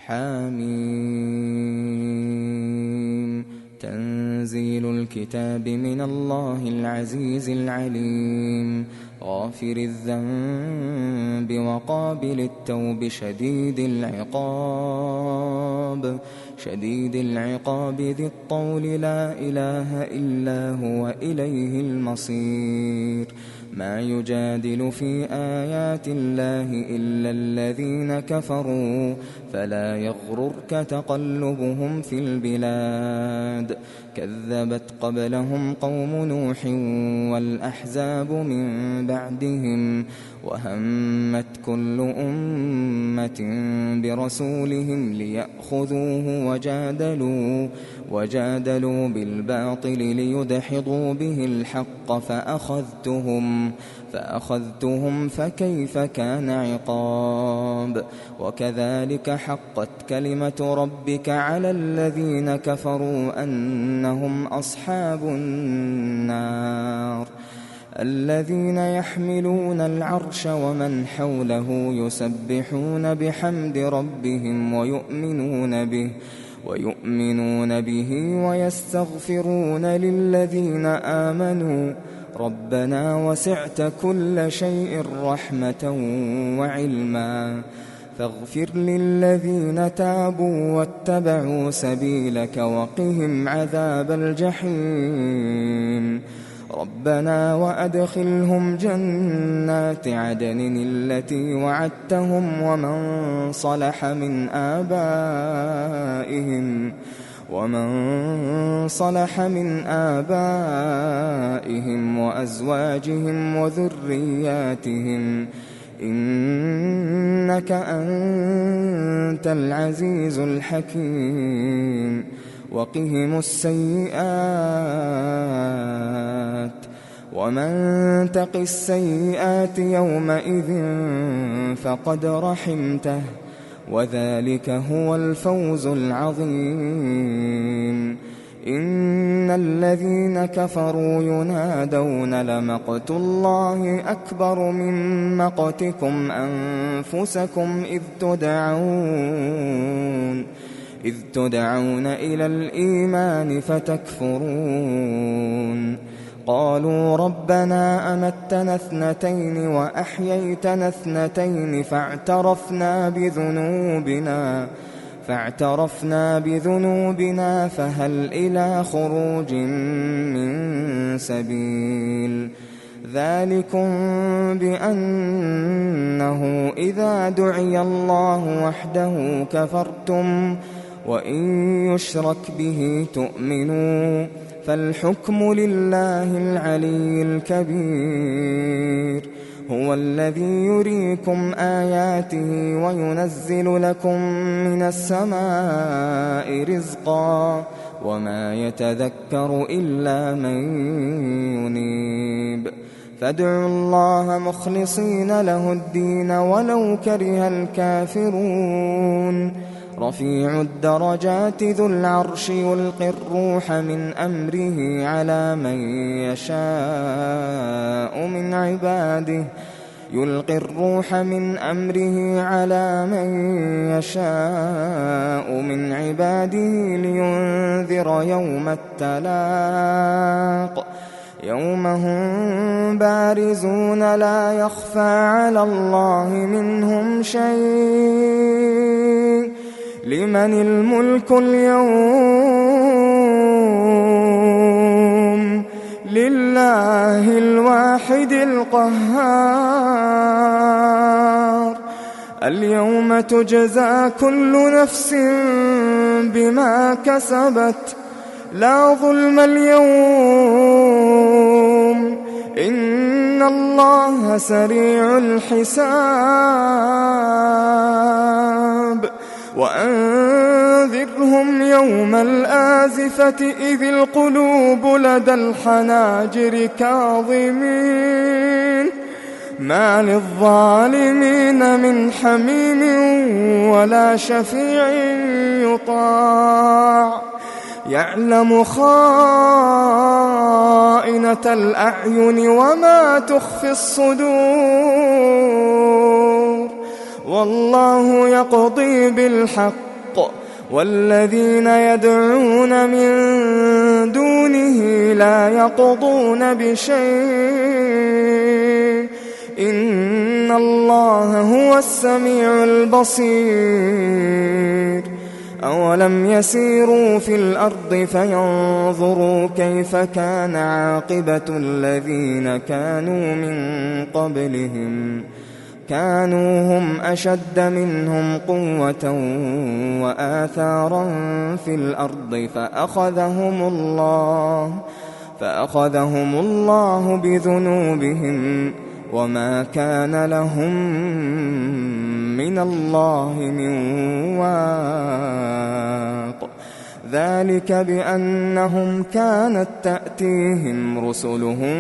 حميم. تنزيل الكتاب من الله العزيز العليم، غافر الذنب وقابل التوب شديد العقاب ذي الطول، لا إله إلا هو إليه المصير. ما يجادل في آيات الله إلا الذين كفروا، فلا يغررك تقلبهم في البلاد. كذبت قبلهم قوم نوح والأحزاب من بعدهم، وهمت كل أمة برسولهم ليأخذوه، وجادلوا بالباطل ليدحضوا به الحق، فأخذتهم فكيف كان عقاب. وكذلك حقت كلمة ربك على الذين كفروا أنهم أصحاب النار. الذين يحملون العرش ومن حوله يسبحون بحمد ربهم ويؤمنون به ويستغفرون للذين آمنوا ربنا وسعت كل شيء رحمة وعلما، فاغفر للذين تابوا واتبعوا سبيلك وقهم عذاب الجحيم. ربنا وأدخلهم جنات عدن التي وعدتهم ومن صلح من آبائهم وأزواجهم وذرياتهم، إنك أنت العزيز الحكيم. وقهم السيئات، ومن تق السيئات يومئذ فقد رحمته، وذلك هو الفوز العظيم. إن الذين كفروا ينادون لمقت الله أكبر من مقتكم أنفسكم إذ تدعون إلى الإيمان فتكفرون. قالوا ربنا أمتنا اثنتين وأحييتنا اثنتين فاعترفنا بذنوبنا فهل إلى خروج من سبيل. ذلكم بأنه إذا دعي الله وحده كفرتم، وإن يشرك به تؤمنوا، فالحكم لله العلي الكبير. هو الذي يريكم آياته وينزل لكم من السماء رزقا، وما يتذكر إلا من ينيب. فادعوا الله مخلصين له الدين ولو كره الكافرون. رفيع الدرجات ذو العرش يلقي الروح من أمره على من يشاء من عباده لينذر يوم التلاق، يوم هم بارزون لا يخفى على الله منهم شيء. لمن الملك اليوم؟ لله الواحد القهار. اليوم تجزى كل نفس بما كسبت، لا ظلم اليوم، إن الله سريع الحساب. وأنذرهم يوم الآزفة إذ القلوب لدى الحناجر كاظمين، ما للظالمين من حميم ولا شفيع يطاع، يعلم خائنة الأعين وما تخفي الصدور. والله يقضي بالحق الحق والذين يدعون من دونه لا يقضون بشيء إن الله هو السميع البصير أولم يسيروا في الأرض فينظروا كيف كان عاقبة الذين كانوا من قبلهم كانوا هم أشد منهم قوة وآثارا في الأرض فأخذهم الله بذنوبهم وما كان لهم من الله من واق ذلك بأنهم كانت تأتيهم رسلهم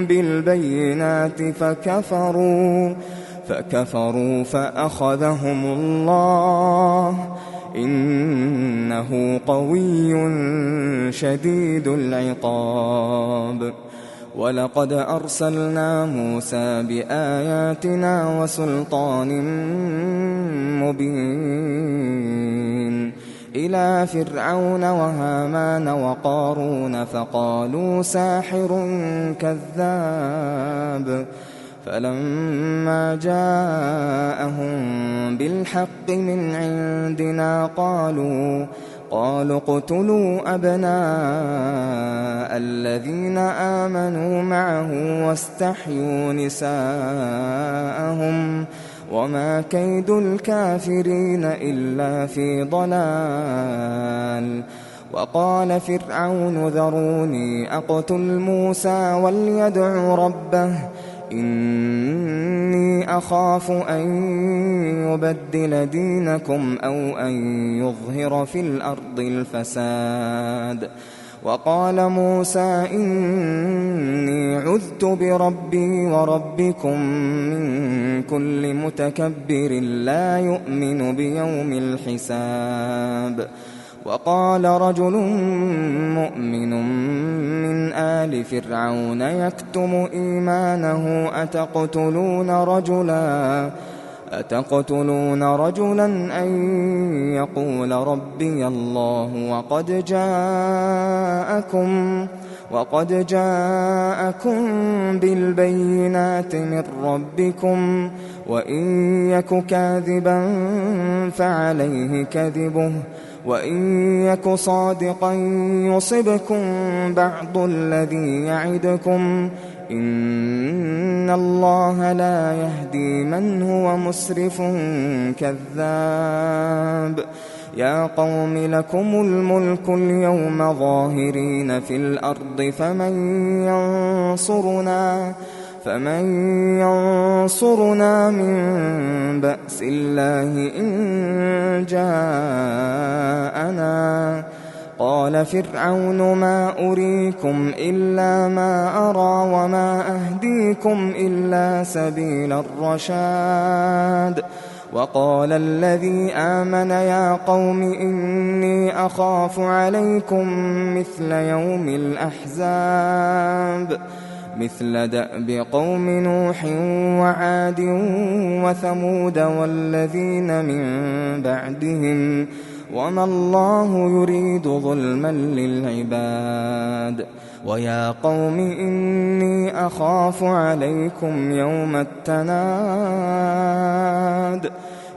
بالبينات فكفروا فأخذهم الله إنه قوي شديد العقاب ولقد أرسلنا موسى بآياتنا وسلطان مبين إلى فرعون وهامان وقارون فقالوا ساحر كذاب فلما جاءهم بالحق من عندنا قالوا اقتلوا أبناء الذين آمنوا معه واستحيوا نساءهم وما كيد الكافرين إلا في ضلال وقال فرعون ذروني أقتل موسى وليدع ربه إني أخاف أن يبدل دينكم أو أن يظهر في الأرض الفساد وقال موسى إني عذت بربي وربكم من كل متكبر لا يؤمن بيوم الحساب وقال رجل مؤمن من آل فرعون يكتم إيمانه أتقتلون رجلا أن يقول ربي الله وقد جاءكم بالبينات من ربكم وإن يك كاذبا فعليه كذبه وإن يك صادقا يصبكم بعض الذي يعدكم إن الله لا يهدي من هو مسرف كذاب يا قوم لكم الملك اليوم ظاهرين في الأرض فمن ينصرنا من بأس الله إن جاءنا قال فرعون ما أريكم إلا ما أرى وما أهديكم إلا سبيل الرشاد وقال الذي آمن يا قوم إني أخاف عليكم مثل يوم الأحزاب مثل دأب قوم نوح وعاد وثمود والذين من بعدهم وما الله يريد ظلما للعباد ويا قوم إني أخاف عليكم يوم التناد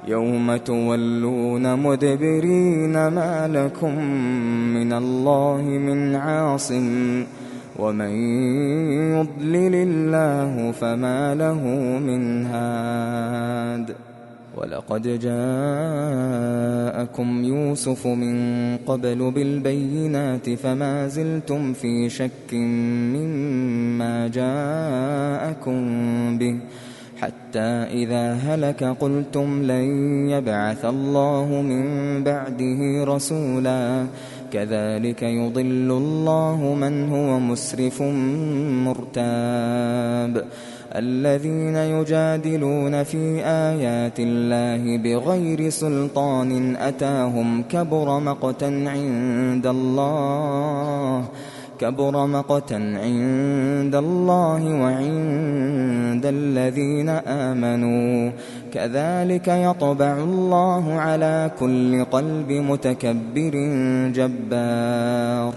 يوم تولون مدبرين ما لكم من الله من عاصم ومن يضلل الله فما له من هاد ولقد جاءكم يوسف من قبل بالبينات فما زلتم في شك مما جاءكم به حتى إذا هلك قلتم لن يبعث الله من بعده رسولا كذلك يضل الله من هو مسرف مرتاب الذين يجادلون في آيات الله بغير سلطان أتاهم كبر مقتا عند الله كبر مقتا عند الله وعند الذين آمنوا كذلك يطبع الله على كل قلب متكبر جبار.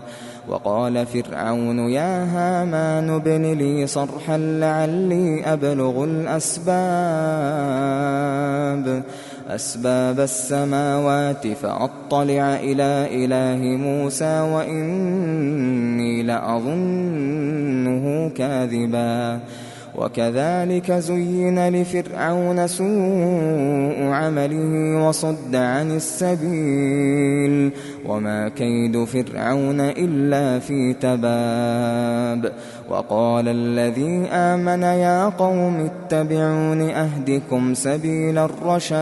وقال فرعون يا هامان ابن لي صرحا لعلي أبلغ أسباب السماوات فأطلع إلى إله موسى وإني لأظنه كاذبا. وكذلك زين لفرعون سوء عمله وصد عن السبيل وما كيد فرعون إلا في تباب. وقال الذي آمن يا قوم اتبعون أهدكم سبيل الرشاد.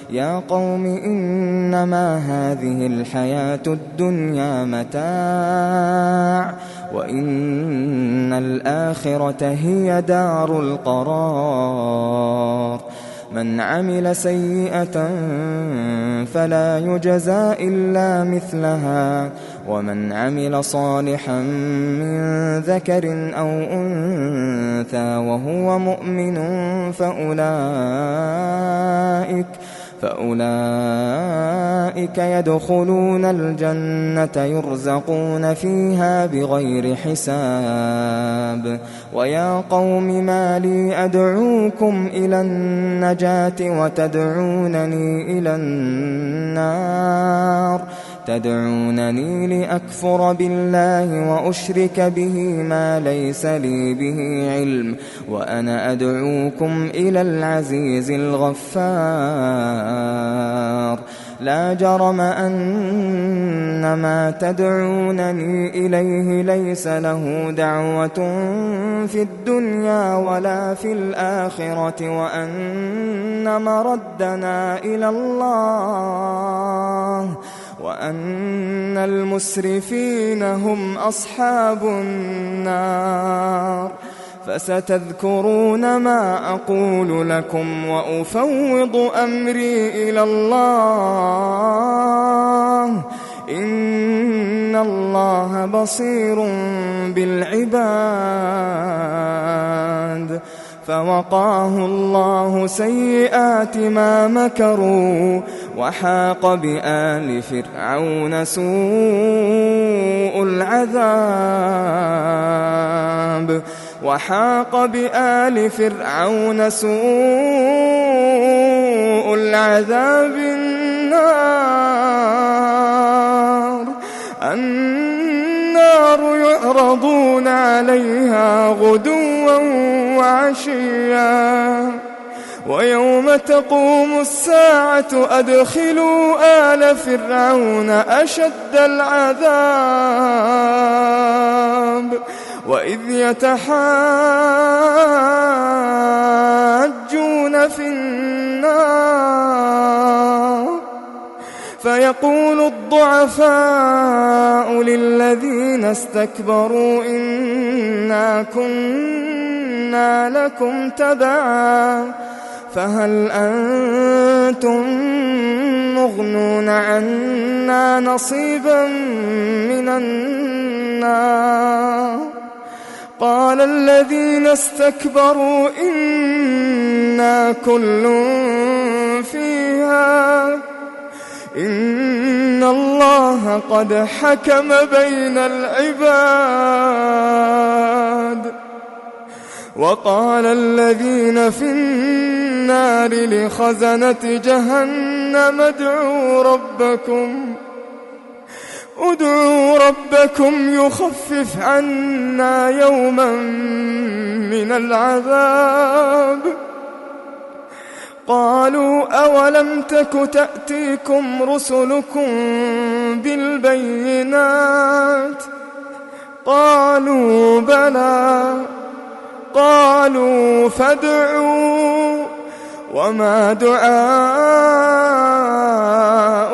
يا قوم إنما هذه الحياة الدنيا متاع وإن الآخرة هي دار القرار. من عمل سيئة فلا يجزى إلا مثلها ومن عمل صالحا من ذكر أو أنثى وهو مؤمن فأولئك يدخلون الجنة يرزقون فيها بغير حساب. ويا قوم ما لي أدعوكم إلى النجاة وتدعونني إلى النار تدعونني لأكفر بالله وأشرك به ما ليس لي به علم وأنا أدعوكم إلى العزيز الغفار. لا جرم أن ما تدعونني إليه ليس له دعوة في الدنيا ولا في الآخرة وأن مردنا إلى الله وأن المسرفين هم أصحاب النار. فستذكرون ما أقول لكم وأفوض أمري إلى الله إن الله بصير بالعباد. فوقاه الله سيئات ما مكروا وحاق بآل فرعون سوء العذاب النار يعرضون عليها غدوا وعشيا ويوم تقوم الساعة أدخلوا آل فرعون أشد العذاب وإذ يتحاجون في النار فيقول الضعفاء للذين استكبروا إنا كنا لكم تبعا فهل أنتم مغنون عنا نصيبا من النار. قال الذين استكبروا إنا كل فيها إن الله قد حكم بين العباد. وقال الذين في النار لخزنة جهنم ادعوا ربكم يخفف عنا يوما من العذاب. قالوا أولم تك تأتيكم رسلكم بالبينات قالوا بلى قالوا فادعوا وما دعاء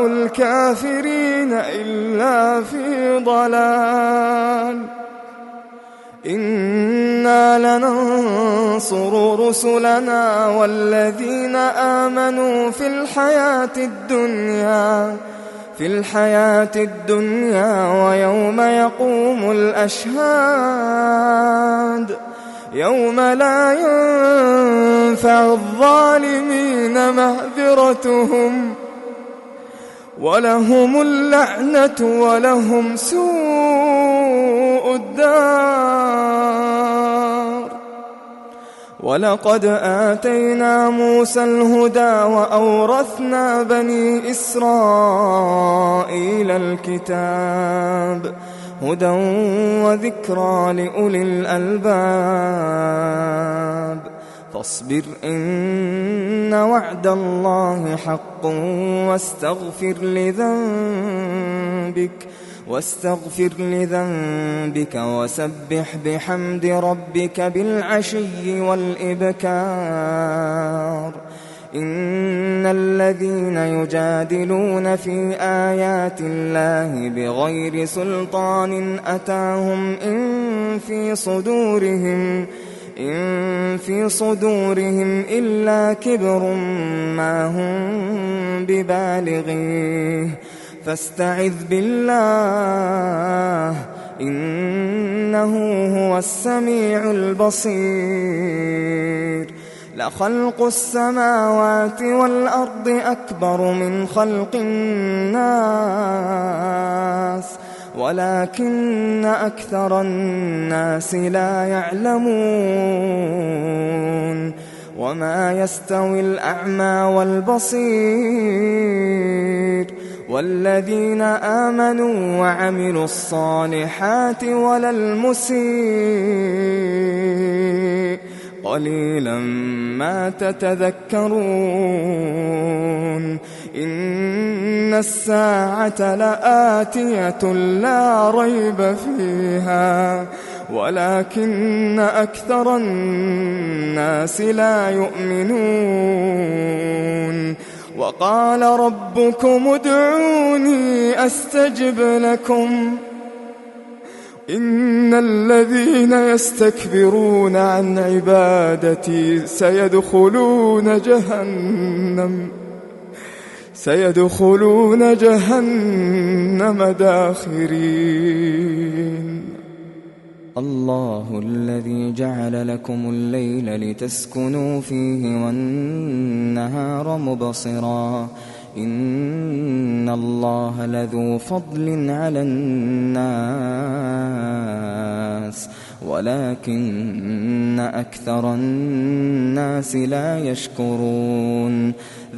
الكافرين إلا في ضلال. إنا لننصر رسلنا والذين آمنوا في الحياة الدنيا في الحياة الدنيا ويوم يقوم الأشهاد يوم لا ينفع الظالمين معذرتهم ولهم اللعنة ولهم سوء الدار. ولقد آتينا موسى الهدى وأورثنا بني إسرائيل الكتاب هدى وذكرى لأولي الألباب. فاصبر إن وعد الله حق واستغفر لذنبك وسبح بحمد ربك بالعشي والإبكار. إن الذين يجادلون في آيات الله بغير سلطان أتاهم إن في صدورهم إلا كبر ما هم ببالغيه فاستعذ بالله إنه هو السميع البصير. لخلق السماوات والأرض أكبر من خلق الناس ولكن أكثر الناس لا يعلمون. وما يستوي الأعمى والبصير والذين آمنوا وعملوا الصالحات ولا المسيء قليلا ما تتذكرون. إن الساعة لآتية لا ريب فيها ولكن أكثر الناس لا يؤمنون. وقال ربكم ادعوني أستجب لكم إن الذين يستكبرون عن عبادتي سيدخلون جهنم داخرين. الله الذي جعل لكم الليل لتسكنوا فيه والنهار مبصرا إن الله لذو فضل على الناس ولكن أكثر الناس لا يشكرون.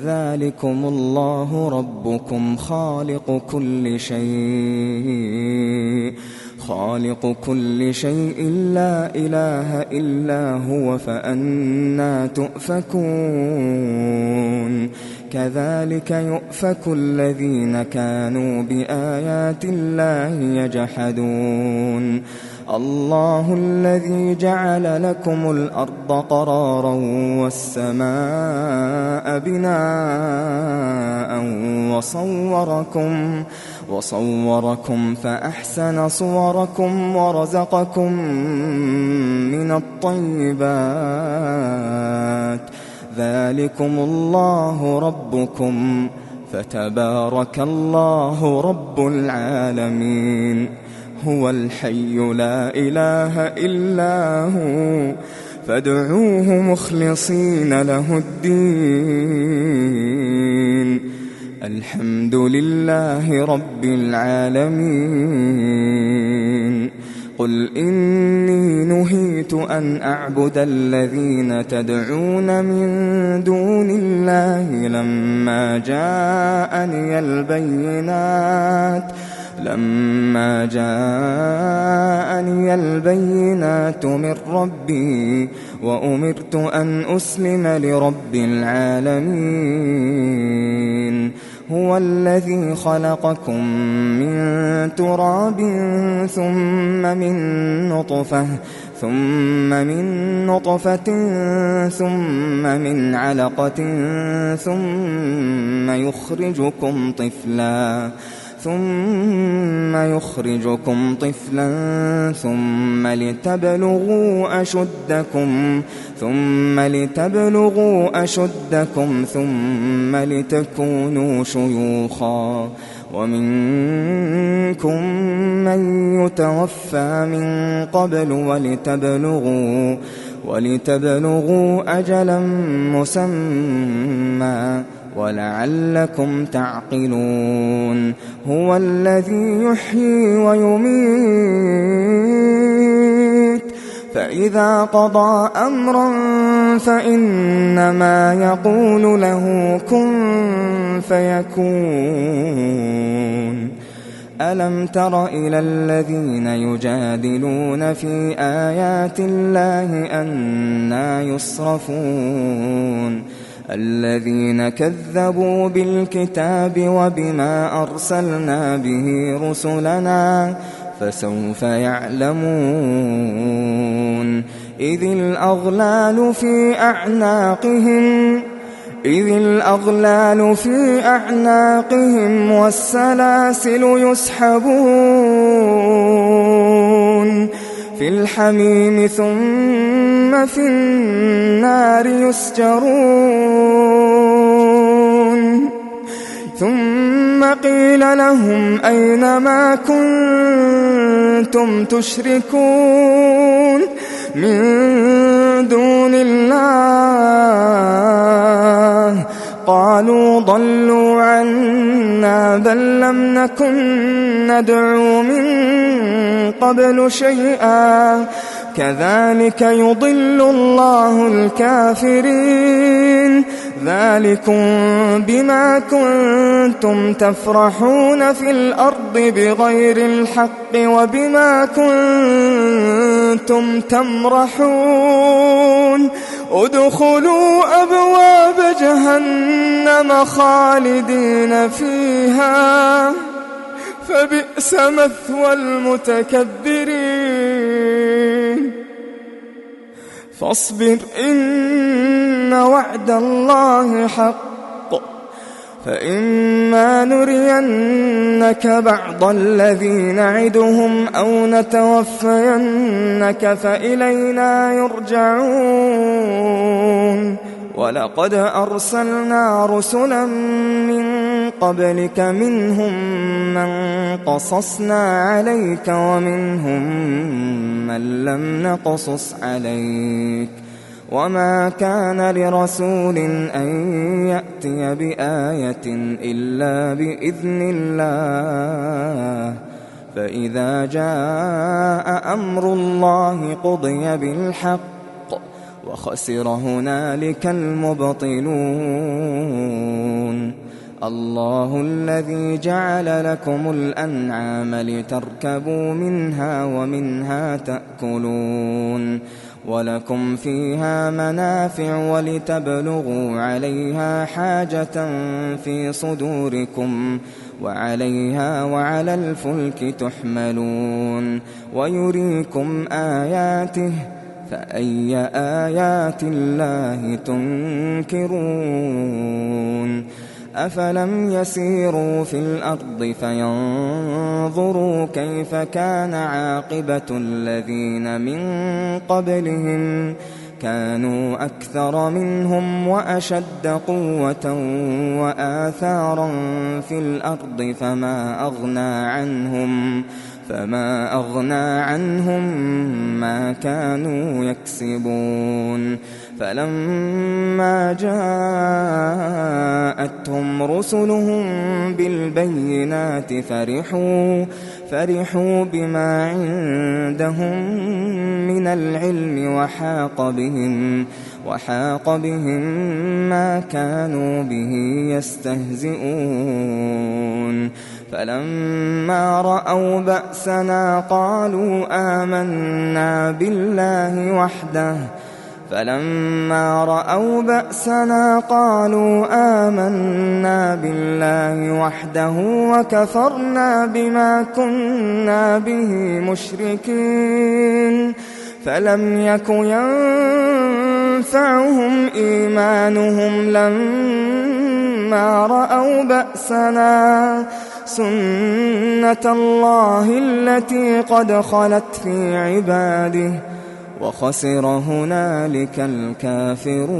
ذلكم الله ربكم خالق كل شيء لا إله إلا هو فأنى تؤفكون. كذلك يؤفك الذين كانوا بآيات الله يجحدون. الله الذي جعل لكم الأرض قرارا والسماء بناء وصوركم فأحسن صوركم ورزقكم من الطيبات. ذلكم الله ربكم فتبارك الله رب العالمين. هو الحي لا إله إلا هو فادعوه مخلصين له الدين. الحمد لله رب العالمين. قل إني نهيت أن أعبد الذين تدعون من دون الله لما جاءني البينات من ربي وأمرت أن أسلم لرب العالمين. هو الذي خلقكم من تراب ثم من نطفة ثم من علقة ثم يخرجكم طفلا ثم يخرجكم طفلا ثم لتبلغوا أشدكم ثم لتكونوا شيوخا ومنكم من يتوفى من قبل ولتبلغوا أجلا مسمى ولعلكم تعقلون هو الذي يحيي ويميت فإذا قضى أمرا فإنما يقول له كن فيكون ألم تر إلى الذين يجادلون في آيات الله أنى يصرفون الذين كذبوا بالكتاب وبما أرسلنا به رسلنا فسوف يعلمون إذ الأغلال في أعناقهم والسلاسل يسحبون في الحميم ثم في النار يسجرون ثم قيل لهم أين ما كنتم تشركون من دون الله قالوا ضلوا عنا بل لم نكن ندعو من قبل شيئا كذلك يضل الله الكافرين ذلكم بما كنتم تفرحون في الأرض بغير الحق وبما كنتم تمرحون ادخلوا أبواب جهنم خالدين فيها فبئس مثوى المتكبرين فاصبر إن وعد الله حق فإما نرينك بعض الذي نعدهم أو نتوفينك فإلينا يرجعون ولقد أرسلنا رسلا من قبلك منهم من قصصنا عليك ومنهم من لم نقصص عليك وما كان لرسول أن يأتي بآية إلا بإذن الله فإذا جاء أمر الله قضي بالحق وخسر هنالك المبطلون الله الذي جعل لكم الأنعام لتركبوا منها ومنها تأكلون ولكم فيها منافع ولتبلغوا عليها حاجة في صدوركم وعليها وعلى الفلك تحملون ويريكم آياته فأي آيات الله تنكرون أفلم يسيروا في الأرض فينظروا كيف كان عاقبة الذين من قبلهم كانوا أكثر منهم وأشد قوة وآثارا في الأرض فما أغنى عنهم ما كانوا يكسبون فلما جاءتهم رسلهم بالبينات فرحوا بما عندهم من العلم وحاق بهم ما كانوا به يستهزئون فلما رأوا بأسنا قالوا آمنا بالله وحده وكفرنا بما كنا به مشركين فلم يك ينفعهم إيمانهم لما رأوا بأسنا سُنَّةَ اللَّهِ الَّتِي قَدْ خَلَتْ فِي عِبَادِهِ وَخَسِرَ هُنَالِكَ الْكَافِرُونَ.